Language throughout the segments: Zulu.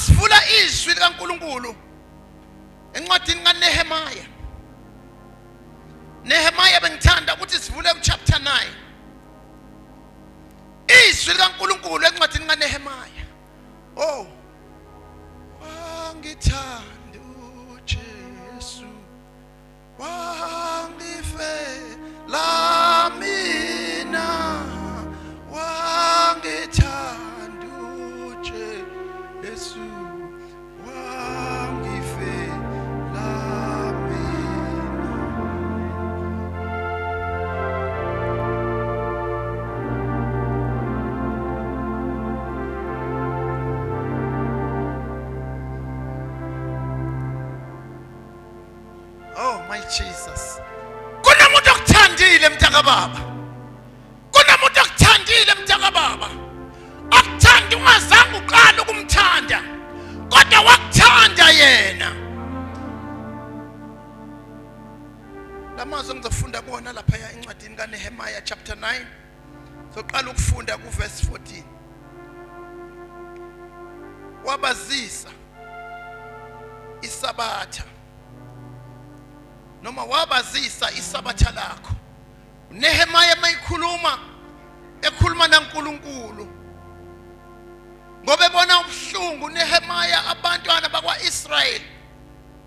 Masivula izwi likaNkulunkulu encwadini kaNehemiya. Nehemiya bengithanda ukuthi sivule chapter 9. Izwi likaNkulunkulu encwadini kaNehemiya. Oh, wangithanda uJesu, wangifela mina, wangithanda uJesu, wangifela mina. Oh my Jesus. Kunomuntu okuthandile mntaka baba. Kunomuntu okuthandile mntaka baba. Akuthanda ungazange uqala ukumthanda, kodwa wakuthanda yena. Lamazwi ngizofunda kuona lapha encwadini kaNehemiya chapter 9. Soqala ukufunda ku verse 14. Wabazisa isabatha, noma wabazisa isabatha lakho. Nehemiya mayikhuluma ekhuluma naNkulunkulu, ngoba ebona ubuhlungu Nehemiya abantwana bakwaIsrayeli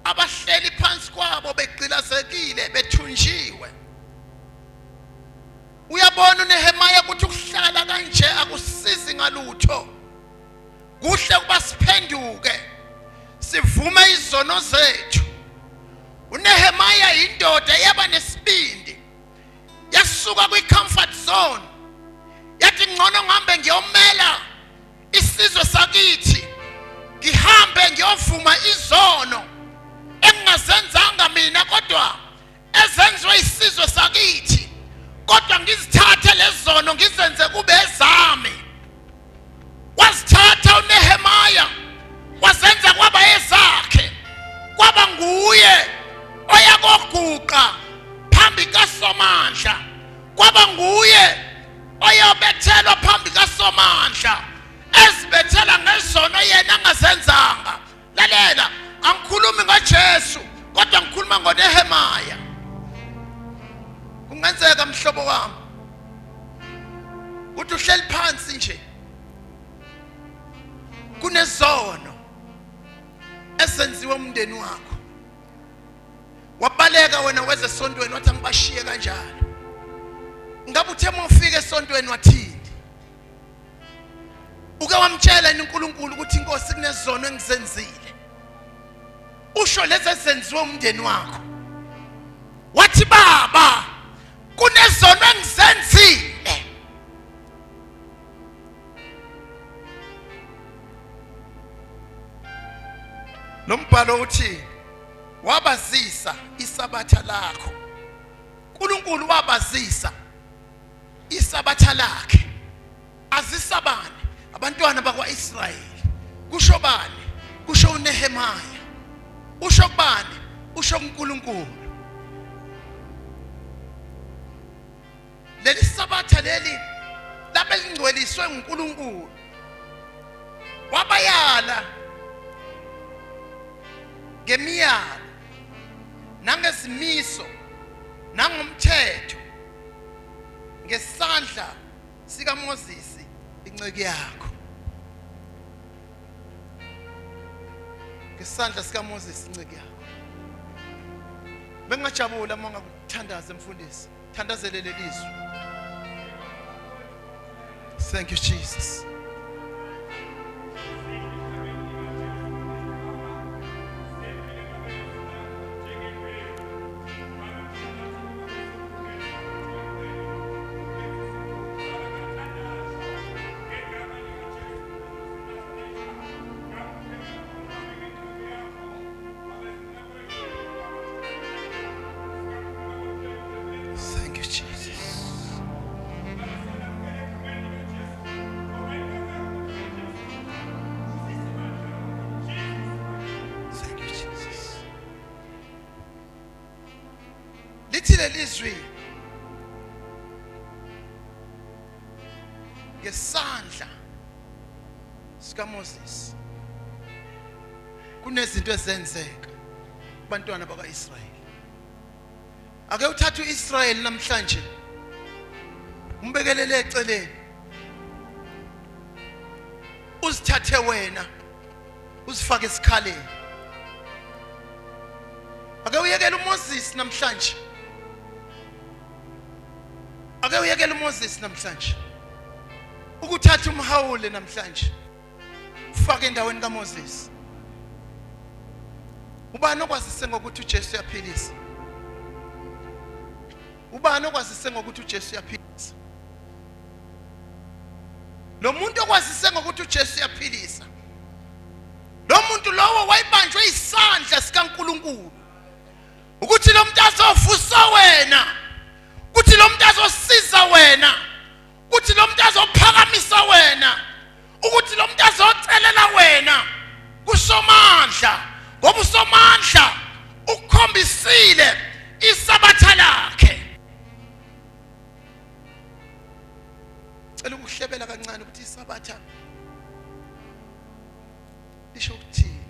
abahleli phansi kwabo begqilazekile bethunjiwe. Uyabona uNehemiya ukuthi ukuhlala kanje akusizi ngalutho. Kuhle ukuba siphenduke sivume izono zethu. uNehemiya indoda yaba nesibindi, yasuka kwi-comfort zone, yathi ngcono ngihambe ngiyomela isizwe sakithi, ngihambe ngiyovuma izono engingazenzanga mina kodwa ezenziwe isizwe sakithi, kodwa ngizithathe lezono ngizenze kube ezami. Wazithatha uNehemiya wazenza kwaba ezakhe, kwaba nguye oyakoguqa phambi kaSomandla, kwaba nguye oyobethelwa phambi kaSomandla, ezibethela ngezono yena angazenzanga. Lalela, angikhulumi ngoJesu kodwa ngikhuluma ngoNehemiya. Kungenzeka mhlobo wami uthi uhleli phansi nje, kunezono esenziwe umndeni wakho, wabaleka wena weze esontweni wathi angibashiye kanjalo. Ngabe uthe mawufika esontweni wathini? Uke wamtshela uNkulunkulu ukuthi inkosi kunezono engizenzile, usho lezi ezenziwe umndeni wakho, wathi baba kunezono engizenzile. Lombhalo uthi wabazisa isabatha lakho. uNkulunkulu wabazisa isabatha lakhe. Azisa bani? Abantwana bakwaIsrayeli. Kusho bani? Kusho uNehemiya. Usho kubani? Usho uNkulunkulu. Leli sabatha leli labelingcweliswe uNkulunkulu, wabayala ngemiyalo nangezimiso nangomthetho ngesandla sikaMoses inceke yakho. Ngesandla sikaMoses inceke yakho. Bengajabula uma ngakuthandaza mfundisi, thandazele lelizwi. Thank you Jesus. Lelizwi ngesandla sikaMoses kunezinto ezenzeka kubantwana bakwaIsrayeli. Ake uthathe uIsrayeli namhlanje umbekelele eceleni, uzithathe wena uzifake esikhaleni. Ake uyekele uMoses namhlanje, ake uyekele uMoses namhlanje ukuthatha umhawule namhlanje ufake endaweni kaMoses. Ubani okwazise ngokuthi uJesu uyaphilisa? Ubani okwazise ngokuthi uJesu uyaphilisa? Lo muntu okwazise ngokuthi uJesu uyaphilisa, lo muntu lowo wayibanjwe isandla sikaNkulunkulu ukuthi lo muntu azovusa wena, ukuthi lo muntu azosiza wena, ukuthi lo muntu azophakamisa wena, ukuthi lo muntu azocelela wena kuSomandla, ngoba uSomandla ukhombisile isabatha lakhe. Cela ukuhlebela kancane ukuthi isabatha lisho ukuthini.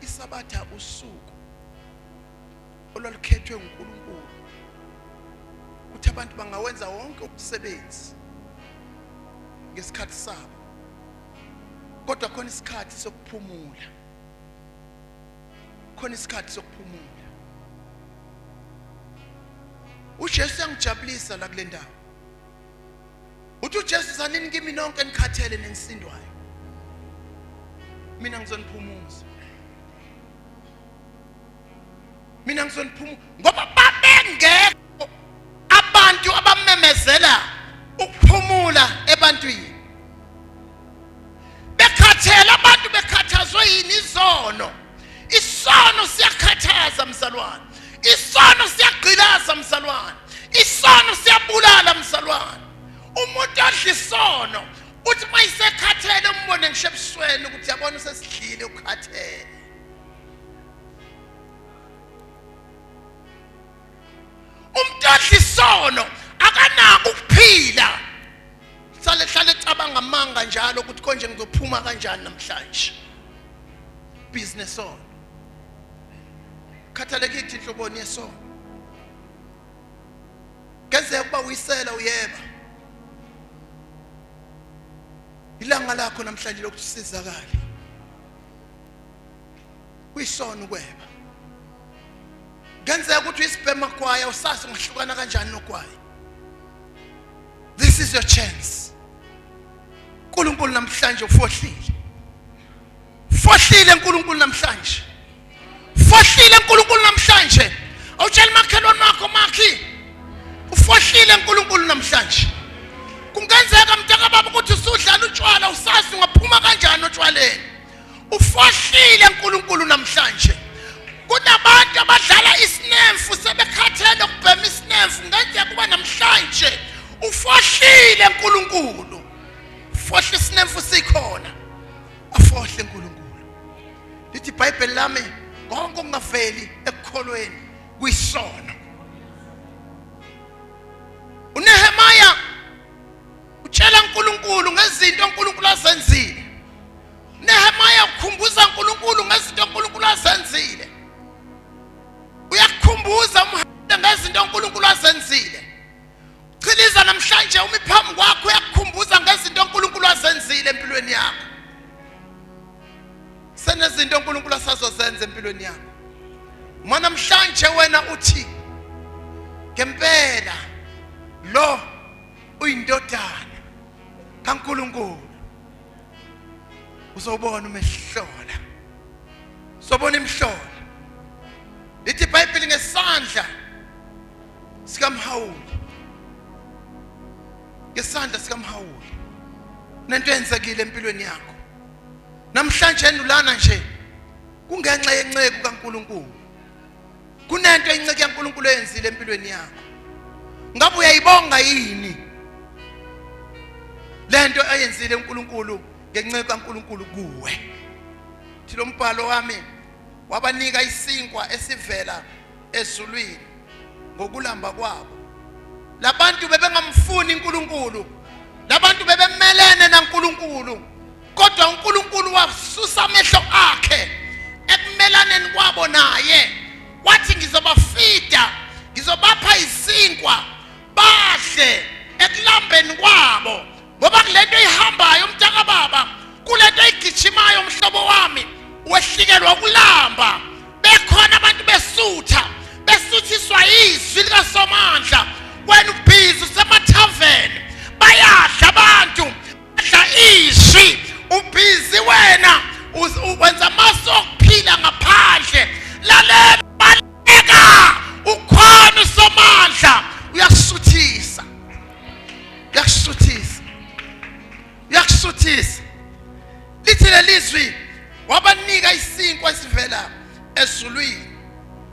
Isabatha usuku olwalukhethwe uNkulunkulu ukuthi abantu bangawenza wonke umsebenzi ngesikhathi sabo, kodwa khona isikhathi sokuphumula, khona isikhathi sokuphumula. uJesu uyangijabulisa la kule ndawo. Uthi uJesu zanini kimi nonke nikhathele nenisindwayo, mina ngizoniphumuza. Mina ngizoniphumuza ngoba babengekho abantu abamemezela ukuphumula ebantwini. Bekhathela abantu, bekhathazwe yini izono. Isono siyakhathaza mzalwane, isono siyagqilaza mzalwane, isono siyabulala mzalwane. Umuntu odla isono uthi mayisekhathele umbone ngisho ebusweni ukuthi yabona usesidlile ukhathele. Umuntu odla isono akanako ukuphila, hlale ecabanga amanga njalo ukuthi konje ngizophuma kanjani namhlanje. Business on. Khathaleke ithi inhloboni yesono. Kenzeka ukuba uyisela uyeba. Ilanga lakho namhlanje lokuthi usizakale. Kuyisono ukweba. Kenzeka ukuthi uyisibhema kwaya usase ngahlukana kanjani nokwaya. This is your chance. uNkulunkulu namhlanje ufohlile. Fohlile uNkulunkulu namhlanje. Fohlile uNkulunkulu namhlanje. Awutshela makhelwane wakho makhi. Ufohlile uNkulunkulu namhlanje. Kungenzeka mntaka baba ukuthi usudlala utshwala usazi ungaphuma kanjani otshwaleni. Ufohlile uNkulunkulu namhlanje. Kunabantu abadlala isinemfu sebekhathele ukubhema isinemfu, ngenzeka kuba namhlanje ufohlile uNkulunkulu. Fohle isinemfu sikhona, afohle uNkulunkulu. Lithi iBhayibheli lami konke okungaveli ekukholweni kuyisono. uNehemaya utshela uNkulunkulu ngezinto uNkulunkulu azenzile. uNehemaya ukhumbuza uNkulunkulu ngezinto uNkulunkulu azenzile. Uyakukhumbuza umhamba ngezinto uNkulunkulu azenzile. Chiliza namhlanje umi phambi kwakho uyakukhumbuza ngezinto uNkulunkulu azenzile empilweni yakho. Senezinto uNkulunkulu asazozenza empilweni yakho. Uma namhlanje wena uthi ngempela lo uyindodana kaNkulunkulu, uzobona umehlola, uzobona imhlola. Lithi iBhayibheli ngesandla sikamhawuli, ngesandla sikamhawuli nento yenzekile empilweni yakho. Namhlanje enulana nje kungenxa yenceke kaNkulunkulu. Kunento inceke kaNkulunkulu eyenzile empilweni yakho. Ngabe uyayibonga yini lento ayenzile uNkulunkulu ngenceke kaNkulunkulu kuwe? Thi lo mbhalo wami wabanika isinkwa esivela ezulwini ngokulamba kwabo. Labantu bebengamfuni uNkulunkulu, labantu bebemelene naNkulunkulu, kodwa uNkulunkulu wasusa wasusa amehlo akhe ekumelaneni kwabo naye, wathi ngizobafida, ngizobapha isinkwa badle ekulambeni kwabo, ngoba kulento ihambayo mntaka baba, kulento igijimayo mhlobo wami, wehlikelwa ukulamba. Bekhona abantu besuthiswa izwi likaSomandla. Wena ubhizi usemathaveni, bayadla abantu, badla izwi. Ubhizi wena wenza amasu okuphila ngaphandle. Lalela baleka, ukhona uSomandla, uyakusuthisa, uyakusuthisa, uyakusuthisa. Lithi lelizwi wabanika isinkwa esivela ezulwini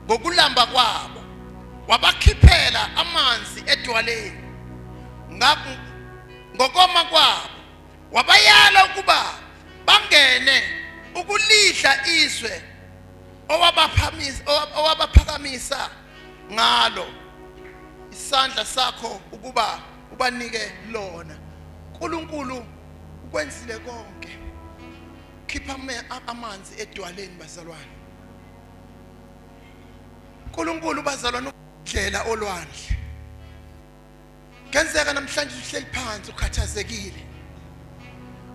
ngokulamba kwabo, wabakhiphela amanzi edwaleni ngokoma kwabo, wabayala ukuba bangene ukulidla izwe owabaphakamisa ngalo isandla sakho ukuba ubanike lona. uNkulunkulu ukwenzile konke. Khipha amanzi edwaleni bazalwane. uNkulunkulu bazalwane udlela olwandle. Kenzeka namhlanje uhleli phansi ukhathazekile,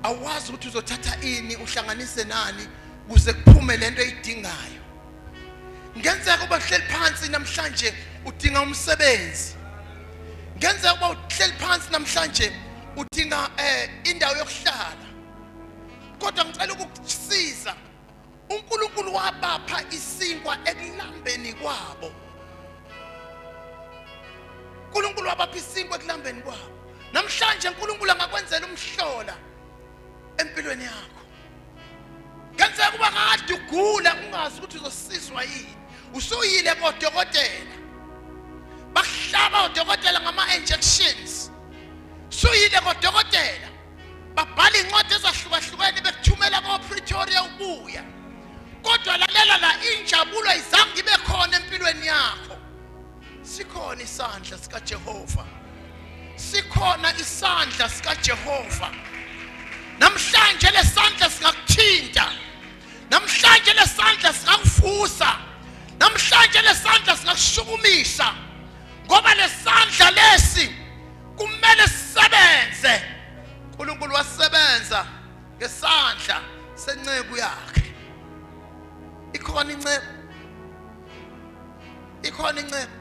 awazi ukuthi uzothatha ini uhlanganise nani kuze kuphume lento oyidingayo. Ngenzeka uba uhleli phansi namhlanje udinga umsebenzi. Ngenzeka uba uhleli phansi namhlanje udinga indawo yokuhlala. Kodwa ngicela ukukusiza, uNkulunkulu wabapha isinkwa ekulambeni kwabo. uNkulunkulu wabapha isinkwa ekulambeni kwabo. Namhlanje uNkulunkulu angakwenzela umhlola empilweni yakho. Ngenzeka kuba kade ugula ungazi ukuthi uzosizwa yini. Usuyile kodokotela, bakuhlaba udokotela ngama-injections. Usuyile kodokotela, babhala incwadi ezahlukahlukene bekuthumela ko-Pretoria ubuya. Kodwa lalela la, injabulo ayizange ibe khona empilweni yakho. Sikhona isandla sikaJehova, sikhona isandla sikaJehova. Namhlanje lesandla singakuthinta, namhlanje lesandla singakuvusa, namhlanje lesandla singakushukumisa, ngoba lesandla lesi kumele sisebenze. uNkulunkulu wasebenza ngesandla senceku yakhe. Ikhona inceku, ikhona inceku.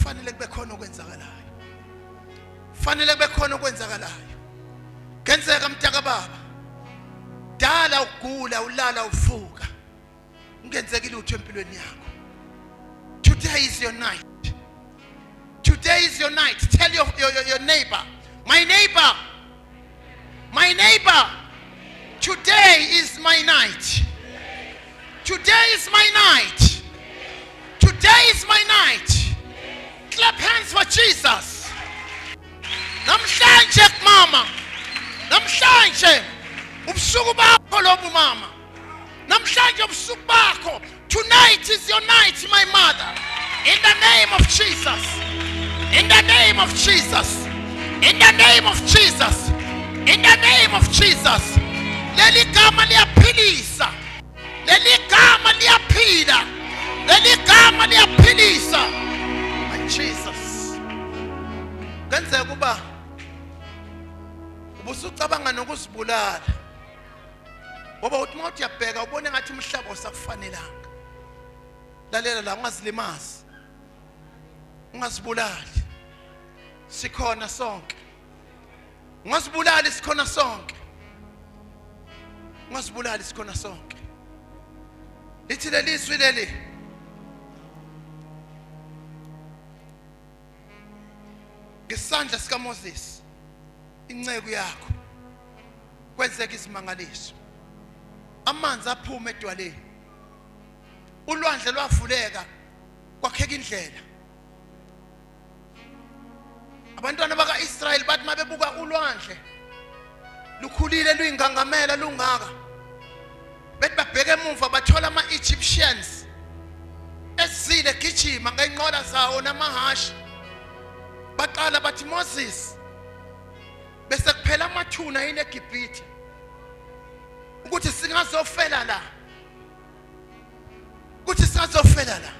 Fanele kube khona okwenzakalayo, fanele kube khona okwenzakalayo. Kenzeka mntaka baba, dala ugula, ulala uvuka, ungenzeki lutho empilweni yakho. Today is your night. Today is your night. Tell your neighbor, my neighbor, my neighbor, today is my night. Today is my night. Today is my night. Clap hands for Jesus. Namhlanje mama, namhlanje ubusuku bakho lobu mama, namhlanje ubusuku bakho. Tonight is your night, my mother. In the name of Jesus, in the name of Jesus, in the name of Jesus, in the name of Jesus. Leli gama liyaphilisa, leli gama liyaphila, leli gama liyaphilisa. My Jesus. Kenzeka kuba ubusucabanga nokuzibulala, ngoba uthi mawuthi uyabheka ubone ngathi umhlaba usakufanelanga. Lalela la, ungazilimazi, ungazibulali, sikhona sonke. Ungazibulali, sikhona sonke. Ungazibulali, sikhona sonke. Lithi lelizwi leli, ngesandla sikaMoses inceku yakho kwenzeka izimangaliso. Amanzi aphuma edwaleni, ulwandle lwavuleka, kwakheka indlela. Abantwana baka-Israyeli bathi mabebuka ulwandle lukhulile luyingangamela lungaka, bethi babheke emuva bathola ama-Egyptians ezile gijima ngey'nqola zawo namahashi. Baqala bathi, Moses, bese kuphela amathuna yini eGibhithe? ukuthi singazofela la, ukuthi singazofela la,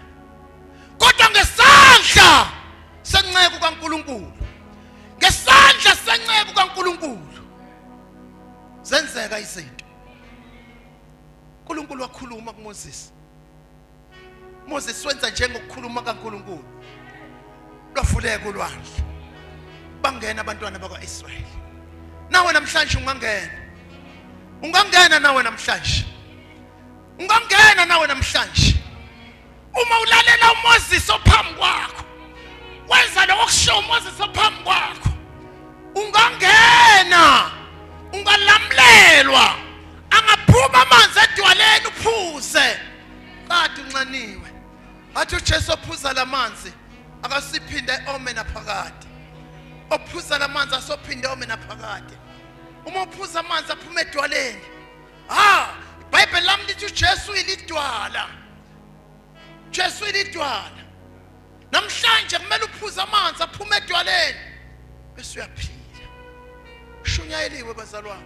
kodwa ngesandla senceku kaNkulunkulu, ngesandla senceku kaNkulunkulu zenzeka izinto. uNkulunkulu wakhuluma kuMoses. Moses wenza njengokukhuluma kaNkulunkulu. Lwavuleka ulwandle, bangena abantwana bakwaIsrayeli. Nawe namhlanje ungangena nawe namhlanje, ungangena nawe namhlanje. Uma ulalela uMoses ophambi kwakho, wenza lokusho uMoses ophambi kwakho, ungangena, ungalamlelwa, angaphuma amanzi edwaleni uphuze. Kade unxaniwe, athi uJesu ophuza lamanzi akasiphinde ome naphakade, ophuza lamanzi asophinde ome naphakade. Uma uphuza amanzi aphuma edwaleni, iBhayibheli lami lithi uJesu ilidwala, uJesu ilidwala. Namhlanje kumele uphuza amanzi aphuma edwaleni bese uyaphila. Shunyayeliwe bazalwane,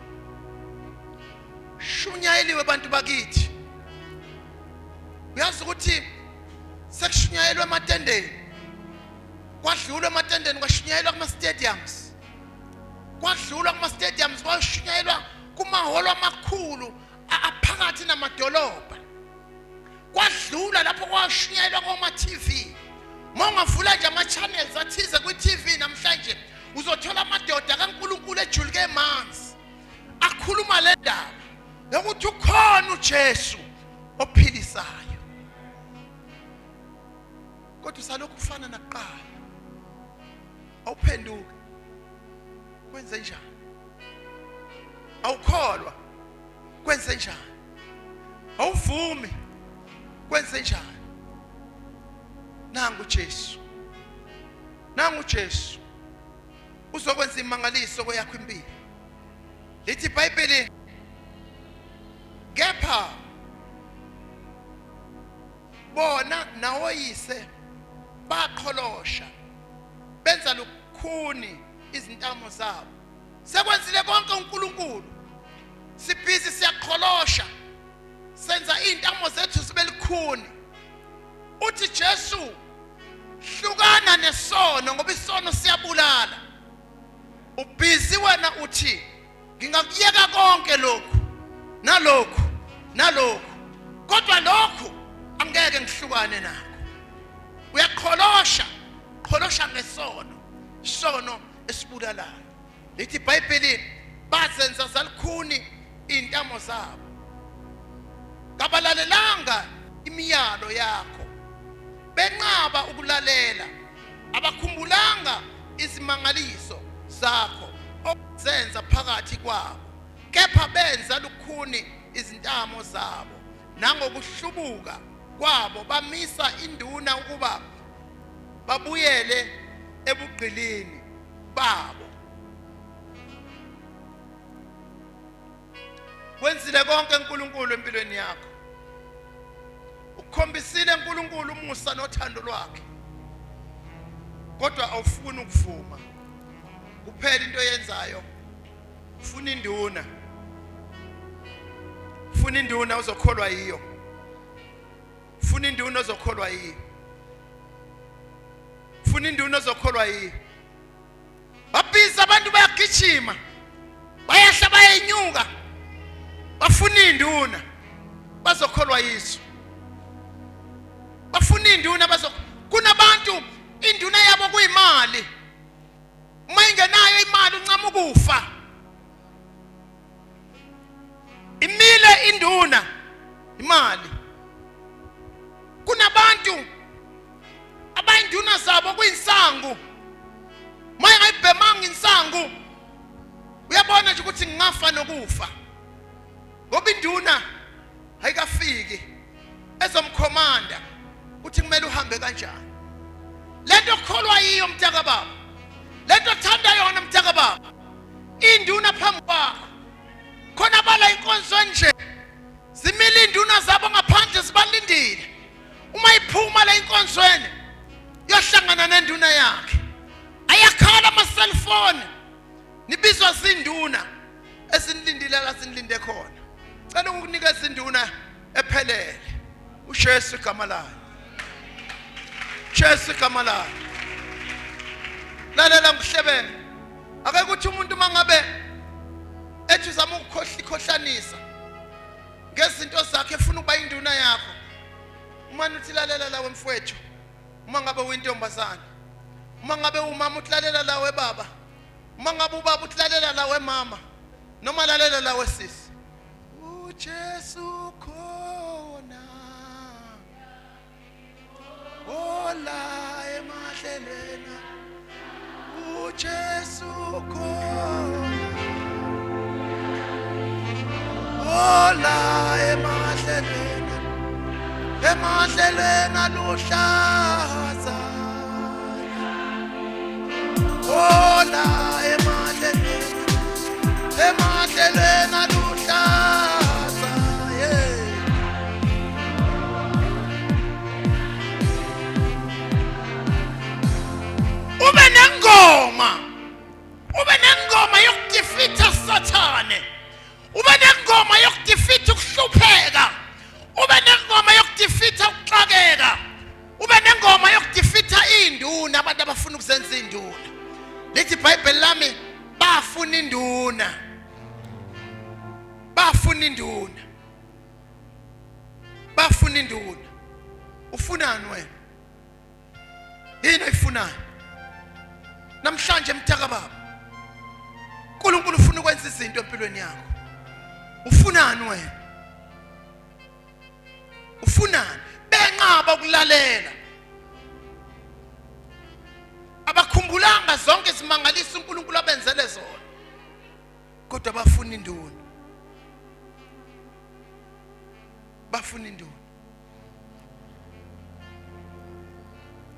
shunyayeliwe bantu bakithi. Uyazi ukuthi sekushunyayelwa ematendeni, kwadlulwa ematendeni kwashunyayelwa kuma-stadiums, kwadlulwa kuma-stadiums kwashunyayelwa kumahholo amakhulu aphakathi namadolobha, kwadlula lapho kwashunyayelwa kuma-TV. Uma ungavula nje ama-channels athize kwi-TV namhlanje uzothola amadoda kaNkulunkulu ejulike emanzi akhuluma le ndaba yokuthi ukhona uJesu ophilisayo. Kodwa usalokhu ufana nakuqala, awuphenduke, kwenze njani? Awukholwa, kwenze njani? Awuvumi, kwenze njani? Nangu Jesu, nangu Jesu uzokwenza imangaliso kweyakho impilo. Lithi iBhayibheli, kepha bona nawoyise baqholosha, benza lukhuni izintamo zabo. Sekwenzile konke uNkulunkulu, sibhizi siyaqholosha, senza intamo zethu zibe lukhuni. Uthi Jesu, hlukana nesono ngoba isono siyabulala. Ubhizi wena uthi ngingakuyeka konke lokhu nalokhu nalokhu, kodwa lokhu angeke ngihlukane nakho. Uyaqholosha, qholosha ngesono, isono esibulalayo. Lithi iBhayibheli, bazenza zalukhuni intamo zabo, kabalalelanga imiyalo yakho, benqaba ukulalela, abakhumbulanga izimangaliso zakho ozenza phakathi kwabo, kepha benza lukhuni izintamo zabo. Nangokuhlubuka kwabo bamisa induna ukuba babuyele ebugqilini babo. Wenzile konke uNkulunkulu empilweni yakho, ukhombisile uNkulunkulu umusa nothando lwakhe, kodwa awufuni ukuvuma. Kuphela into yenzayo, ufuna induna, ufuna induna uzokholwa yiyo, ufuna induna uzokholwa yiyo, ufuna induna uzokholwa yiyo. Babhiza abantu bayagijima, bayahla bayenyuka, bafuna induna bazokholwa yiso, bafuna induna kunabantu induna yabo kuyimali. Uma ingenayo imali uncama ukufa. Imile induna imali. Kunabantu abayinduna zabo kuyinsangu, uma ingayibhemanga insangu uyabona nje ukuthi ngingafa nokufa, ngoba induna ayikafiki ezomkhomanda uthi kumele uhambe kanjani. Lento okholwa yiyo mtaka baba, lento othanda yona mtaka baba, induna phambi kwakho. Khona bala inkonzo nje zimile induna zabo ngaphandle zibalindile, uma iphuma la inkonzweni yohlangana nenduna yakhe. Ayakhala ama-cellphone, nibizwa zinduna esinilindile la sinilinde khona. cela ukunikeza induna ephelele uJesu igama layo. Jesu igama layo. Lalela ngihlebele. Ake kuthi umuntu mangabe ethi uzama ukukhohlanisa ngezinto zakhe efuna ukuba induna yakho. Uma uthi lalela lawe mfowethu. Uma ngabe uyintombazana. Uma ngabe umama utlalela lawe baba. Uma ngabe ubaba utlalela lawe mama. Noma lalela lawe sisi. uJesu khona. Ola emahlelena. uJesu khona. Ola emahlelena. Emahlelena luhlaza. Ola emahlelena. Emahlelena luhlaza. Ube nengoma yokudefeata Sathane. Ube nengoma yokudefeata ukuhlupheka. Ube nengoma yokudefeata ukuxakeka. Ube nengoma yokudefeata induna abantu abafuna ukuzenza induna. Lithi iBhayibheli lami bafuna induna. Bafuna induna. Bafuna induna. Ufunani wena? Yini oyifunayo? Namhlanje mthaka baba. uNkulunkulu ufuna ukwenza izinto empilweni yakho. Ufunani wena? Ufunani? Benqaba ukulalela. Abakhumbulanga zonke izimangaliso uNkulunkulu abenzele zona. Kodwa bafuna induna. Bafuna induna.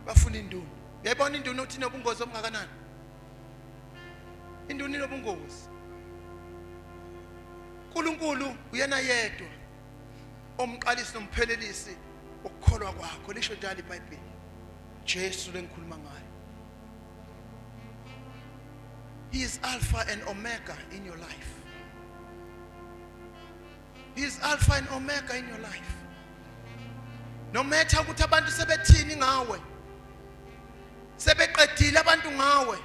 Bafuna induna. Uyayibona induna uthi inobungozi obungakanani? Induna inobungozi. uNkulunkulu uyena yedwa omqalisi nomphelelisi ukukholwa kwakho. Lisho njalo iBhayibheli. Jesu lengikhuluma ngayo. He is Alpha and Omega in your life. He is Alpha and Omega in your life. No matter ukuthi abantu sebethini ngawe. Sebeqedile abantu ngawe.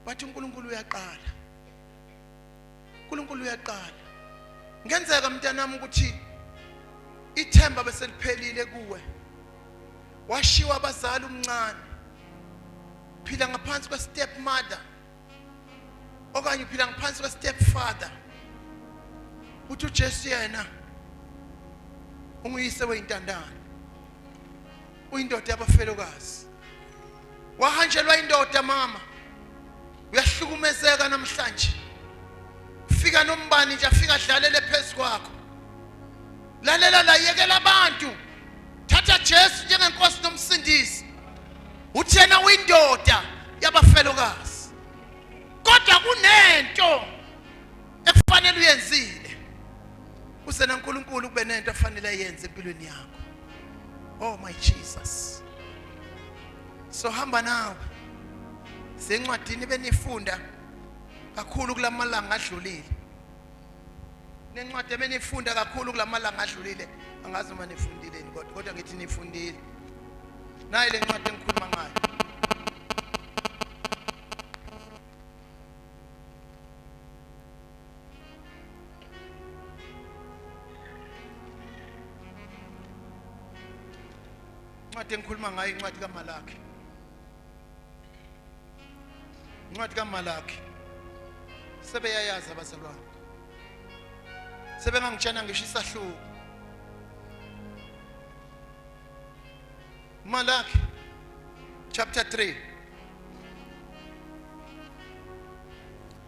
Bathi uNkulunkulu uyaqala. uNkulunkulu uyaqala. Ngenzeka mntanami ukuthi ithemba bese liphelile kuwe. Washiwa abazali umncane. Phila ngaphansi kwe step mother. Okanye uphila ngaphansi kwe step father. Uthi uJesu yena unguyise weintandane. Uyindoda yabafelokazi. Wahanjelwa indoda mama. Uyahlukumezeka namhlanje. Fika nombani nje afika dlalele phezu kwakho. Lalela la yekela abantu. Thatha Jesu njengenkosi nomsindisi. Uthi yena uyindoda yabafelokazi. Kodwa kunento ekufanele uyenzile. Usena uNkulunkulu kube nento efanele ayenze empilweni yakho. Oh my Jesus. So hamba nawe. Sencwadini benifunda kakhulu kulamalanga adlulile. Nencwadi benifunda kakhulu kulamalanga adlulile. Angazi uma nifundile kodwa ngithi nifundile. Nayi le ncwadi engikhuluma ngayo. Incwadi engikhuluma ngayo incwadi kaMalaki. Incwadi kaMalaki. Sebeyayazi abazalwane. Sebengangitshana ngisho isahluko. Malaki chapter 3.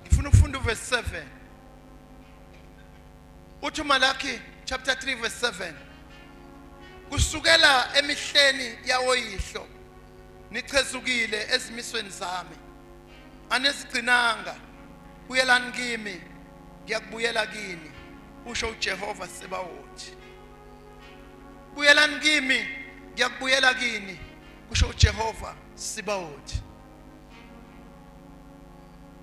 Ngifuna ukufunda verse 7. Uthi Malaki chapter 3 verse 7. Kusukela emihleni yawoyihlo nichezukile ezimisweni zami. Anezigcinanga buyelani kimi ngiyakubuyela kini usho uJehova Sebawothi. Buyelani kimi ngiyakubuyela kini usho uJehova Sebawothi.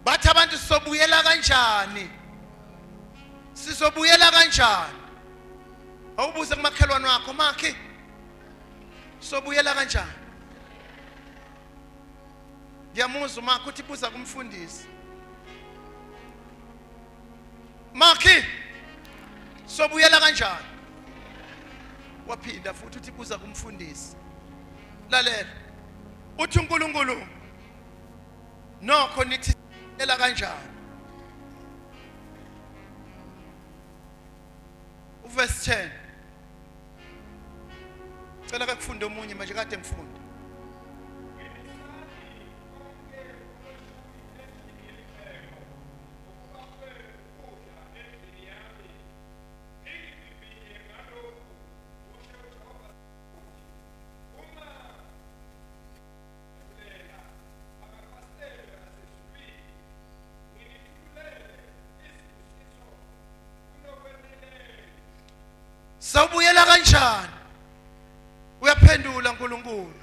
Bathi abantu sobuyela kanjani? sobuyela kanjani? Awubuze kumakhelwane wakho, Makhi, sobuyela kanjani? Ngiyamuzwa Makhi uthi buza kumfundisi. Makhi, sobuyela kanjani? Waphinda futhi uthi buza kumfundisi. Lalela. Uthi uNkulunkulu nokho nithi ela kanjani? Verse 10. Cela kufunde omunye manje kade ngifunde. Sawubuyela kanjani? Uyaphendula uNkulunkulu.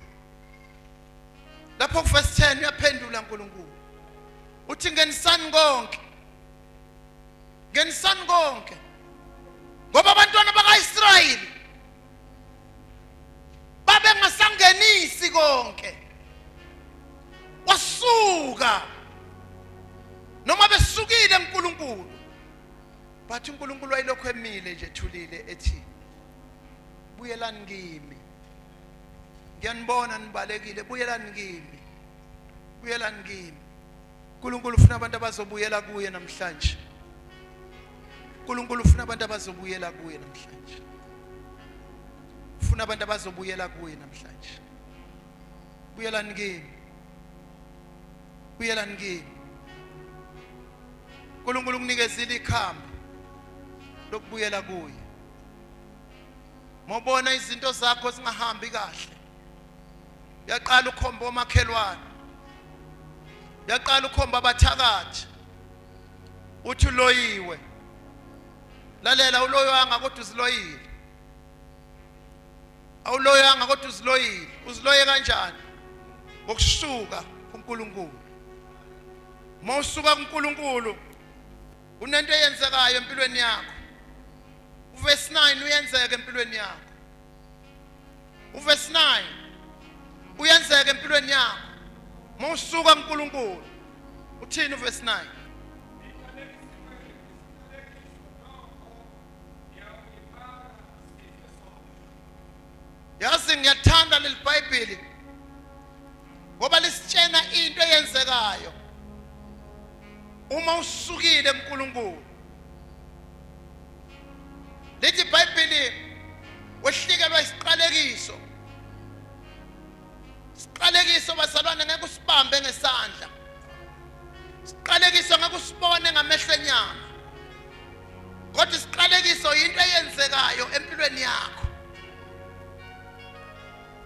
Lapho verse 10 uyaphendula uNkulunkulu. Uthi ngenisani konke. Ngenisani konke. Ngoba abantwana bakaIsrayeli babengasangenisi konke. Wasuka. Noma besukile uNkulunkulu. Bathi uNkulunkulu wayilokho emile nje ethulile ethi buyelani kimi. Ngiyanibona nibalekile, buyelani kimi. Buyelani kimi. uNkulunkulu ufuna abantu abazobuyela kuye namhlanje. uNkulunkulu ufuna abantu abazobuyela kuye namhlanje. Ufuna abantu abazobuyela kuye namhlanje. Buyelani kimi. Buyelani kimi. uNkulunkulu unikezile ikhambi lokubuyela kuye. Mobona izinto zakho zingahambi kahle, yaqala ukhomba omakhelwane, yaqala ukhomba abathakathi, uthi uloyiwe. Lalela, uloyanga kodwa uziloyile. Awuloyanga kodwa uziloyile. Uziloye kanjani? Ngokusuka kuNkulunkulu. Mawusuka kuNkulunkulu unento eyenzekayo empilweni yakho. Verse 9 uyenzeka empilweni yakho. Verse 9 uyenzeka empilweni yakho. Mawusuka kuNkulunkulu. Uthini verse 9? Yazi ngiyathanda leli Bhayibheli ngoba lisitshena into eyenzekayo uma usukile kuNkulunkulu. Lithi iBhayibheli wehlikelwa isiqalekiso. Isiqalekiso bazalwane ngeke usibambe ngesandla. Isiqalekiso ngeke usibone ngamehlo enyama. Kodwa isiqalekiso into eyenzekayo empilweni yakho.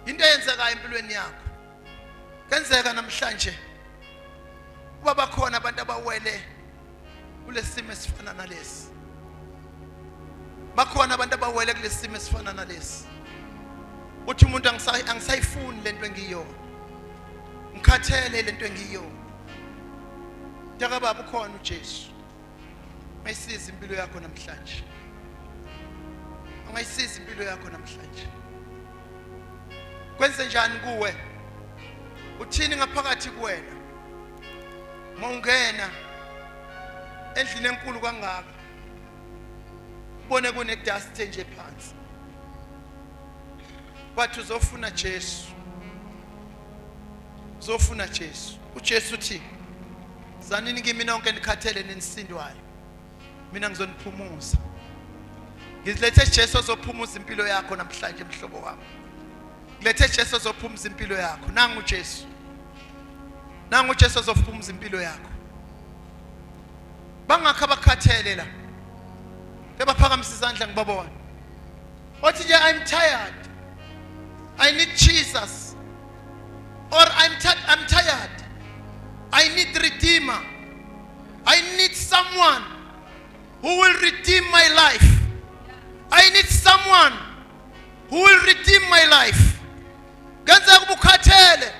Into eyenzekayo empilweni yakho. Kenzeka namhlanje kuba bakhona abantu abawele kulesimo esifana nalesi. Bakhona abantu abawele kulesimo esifana nalesi. Uthi umuntu angisayifuni lento engiyo. Ngikhathele lento engiyo. Ndaka baba ukhona uJesu. Mayisiza impilo yakho namhlanje. Ungayisiza impilo yakho namhlanje. Kwenze njani kuwe? Uthini ngaphakathi kuwena? Mawungena endlini enkulu kangaka. Ubone kunedust nje phansi. Wathi uzofuna Jesu. Uzofuna Jesu. uJesu uthi, "Zanini kimi nonke nikhathele nenisindwayo. Mina ngizoniphumuza." Ngilethe Jesu ozophumuza impilo yakho namhlanje mhlobo wami. Ngilethe Jesu ozophumuza impilo yakho. Nangu uJesu. Nangu uJesu ozophumuza impilo yakho. Bangakho abakhathele la. Bebaphakamisa izandla ngibabona. Othi nje I'm tired. I need Jesus. Or I'm tired. I need redeemer. I need someone who will redeem my life. I need someone who will redeem my life. Kenza kubukhathele.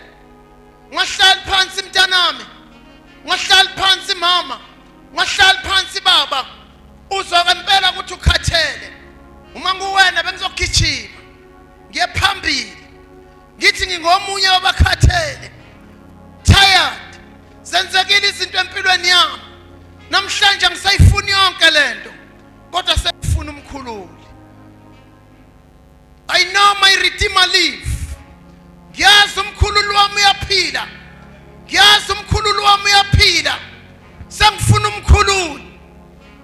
Ngahlala phansi mntanami. Ngahlala phansi mama. Ngahlala phansi baba. Uzwa ngempela My Redeemer live. Ngiyazi umkhululi wami uyaphila. Ngiyazi umkhululi wami uyaphila. Sengifuna umkhululi.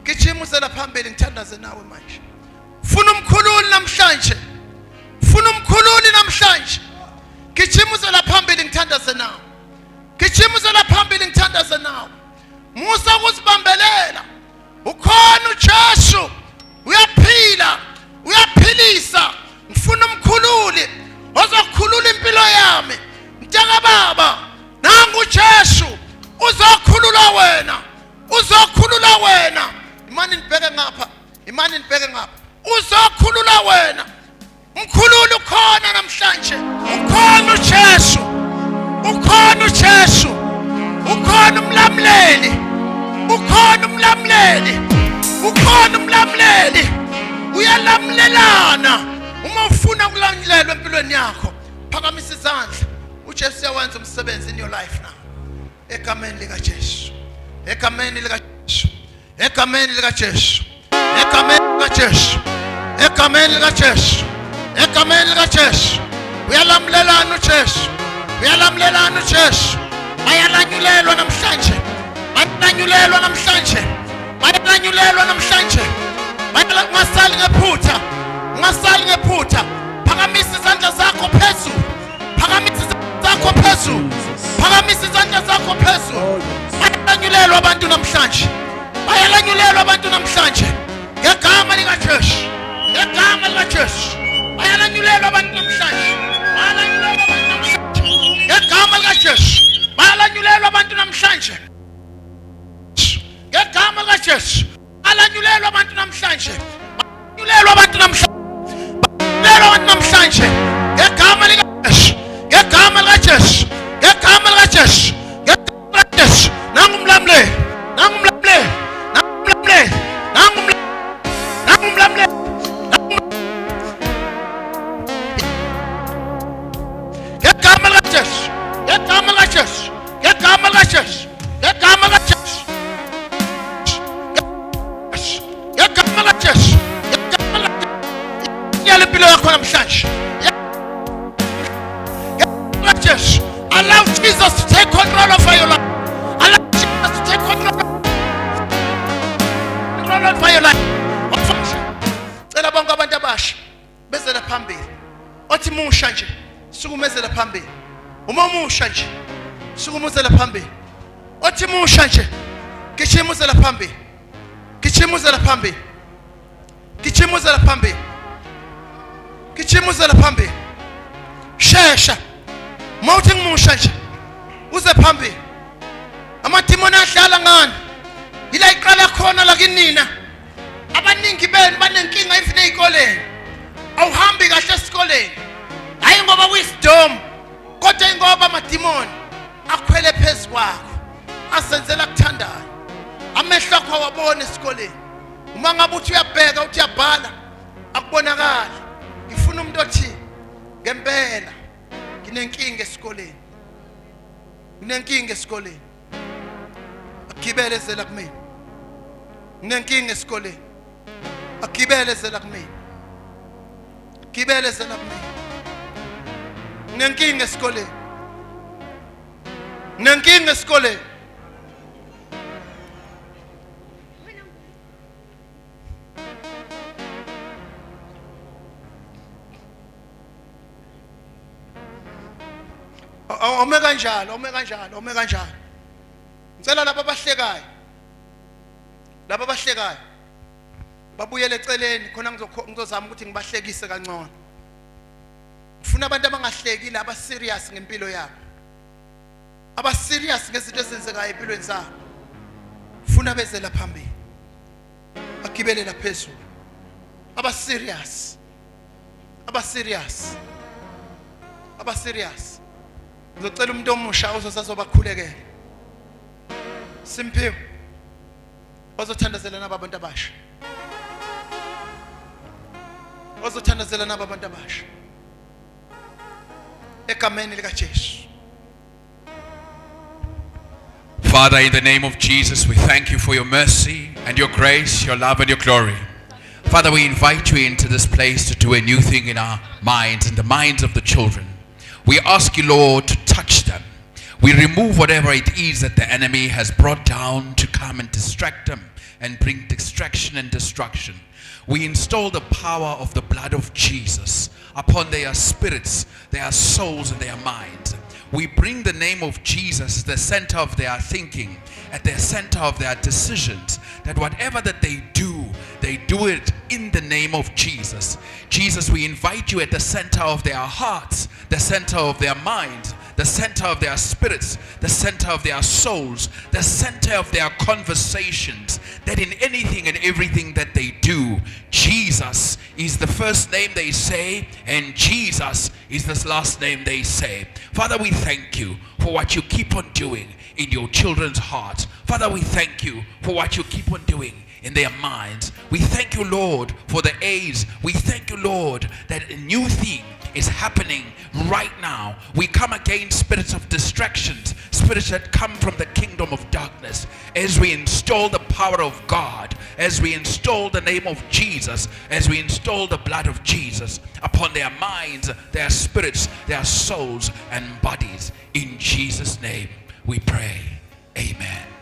Gijima uzela phambili ngithandaze nawe manje. Funa umkhululi namhlanje. Funa umkhululi namhlanje. Gijima uzela phambili ngithandaze nawe. Gijima uzela phambili ngithandaze nawe. Musa ukuzibambelela. Ukhona uJesu. Uyaphila. Uyaphilisa. Ngifuna umkhululi ozokhulula impilo yami. Mntaka baba, nangu uJesu uzokhulula wena. Uzokhulula wena. Imani nibheke ngapha. Imani nibheke ngapha. Uzokhulula wena. Umkhululi ukhona namhlanje. Ukhona uJesu. Ukhona uJesu. Ukhona umlamleli. Ukhona umlamleli. Ukhona umlamleli. Uyalamlelana. Uma ufuna ukulamlelwa empilweni yakho, phakamisa izandla. uJesu uyawenza umsebenzi in your life now. Egameni lika Jesu. Egameni lika Jesu. Egameni lika Jesu. Egameni lika Jesu. Egameni lika Jesu. Egameni lika Jesu. Uyalamlelana uJesu. Uyalamlelana uJesu. Bayalanyulelwa namhlanje. Bayalanyulelwa namhlanje. Bayalanyulelwa namhlanje. Ungasali ngephutha. Ungasali ngephutha. Phakamisa izandla zakho phezulu. Phakamisa izandla zakho phezulu. Phakamisa izandla zakho phezulu. Bayalanyulelwa abantu namhlanje. Bayalanyulelwa abantu namhlanje. Ngegama lika Jesu. Ngegama lika Jesu. Bayalanyulelwa abantu namhlanje. Bayalanyulelwa abantu namhlanje. Ngegama lika Jesu. Bayalanyulelwa abantu namhlanje. Ngegama lika Jesu. Bayalanyulelwa abantu namhlanje. Bayalanyulelwa abantu namhlanje. Bayalanyulelwa abantu namhlanje. Ngegama lika Jesu. Ngegama lika Jesu. Ngegama lika Jesu. Ngegama lika Jesu. Nangumlamle. Nangumlamle. Nangumlamle. Nangumlamle. Nangumlamle. Ngegama lika Jesu. Ngegama lika Jesu. Ngegama lika Jesu. Ngegama lika Jesu. Ngegama lika Jesu. Ngegama lika Jesu. Yale impilo yakho namhlanje. Ngegama lika Jesu. Allow Jesus to take control over your life. Allow Jesus to take control over your life. Cela bonke abantu abasha bezela phambili. Othi musha nje sukumezela phambili. Uma musha nje sukumuzela phambili. Othi musha nje gijimuzela phambili. Gijimuzela phambili. Gijimuzela phambili. Gijimuzela phambili. Shesha. Mawuthi ngimusha nje uze phambili. Amadimoni adlala ngani? Ila iqala khona la kinina. Abaningi benu banenkinga even ezikoleni. Awuhambi kahle esikoleni. Hayi ngoba wisdom, kodwa ingoba amadimoni akhwele phezu kwakho. Asenzela kuthandayo. Amehlo akho awabona esikoleni. Uma ngabe uthi uyabheka uthi uyabhala akubonakala. Ngifuna umuntu othi ngempela nginenkinga esikoleni. Nginenkinga esikoleni. Agibele zela kumina. Nginenkinga esikoleni. Agibele zela kumina. Gibele zela kumina. Nginenkinga esikoleni. Nginenkinga esikoleni. Ome kanjalo, ome kanjalo, ome kanjalo. Ngicela laba abahlekayo. Laba abahlekayo. Babuyele eceleni khona ngizozama ukuthi ngibahlekise kancane. Ngifuna abantu abangahleki laba serious ngempilo yabo. Aba serious ngezinto ezenzekayo empilweni zabo. Ngifuna beze la phambili. Bagibele la phezulu. Aba serious. Aba serious. Aba serious. Ngicela umuntu omusha ozosazobakhulekela. Simphiwe. Ozothandazela naba abantu abasha. Ozothandazela naba abantu abasha. Egameni lika Jesu. Father, in the name of Jesus, we thank you for your mercy and your grace, your love and your glory. Father, we invite you into this place to do a new thing in our minds and the minds of the children. We ask you, Lord, to touch them. We remove whatever it is that the enemy has brought down to come and distract them and bring distraction and destruction. We install the power of the blood of Jesus upon their spirits, their souls, and their minds. We bring the name of Jesus at the center of their thinking, at the center of their decisions, that whatever that they do it in the name of Jesus. Jesus, we invite you at the center of their hearts, the center of their minds, the center of their spirits, the center of their souls, the center of their conversations, that in anything and everything that they do, Jesus is the first name they say, and Jesus is the last name they say. Father, we thank you for what you keep on doing in your children's hearts. Father, we thank you for what you keep on doing in their minds. We thank you, Lord, for the AIDS. We thank you, Lord, that a new thing is happening right now. We come against spirits of distractions, spirits that come from the kingdom of darkness, as we install the power of God, as we install the name of Jesus, as we install the blood of Jesus upon their minds, their spirits, their souls and bodies. In Jesus' name we pray. Amen.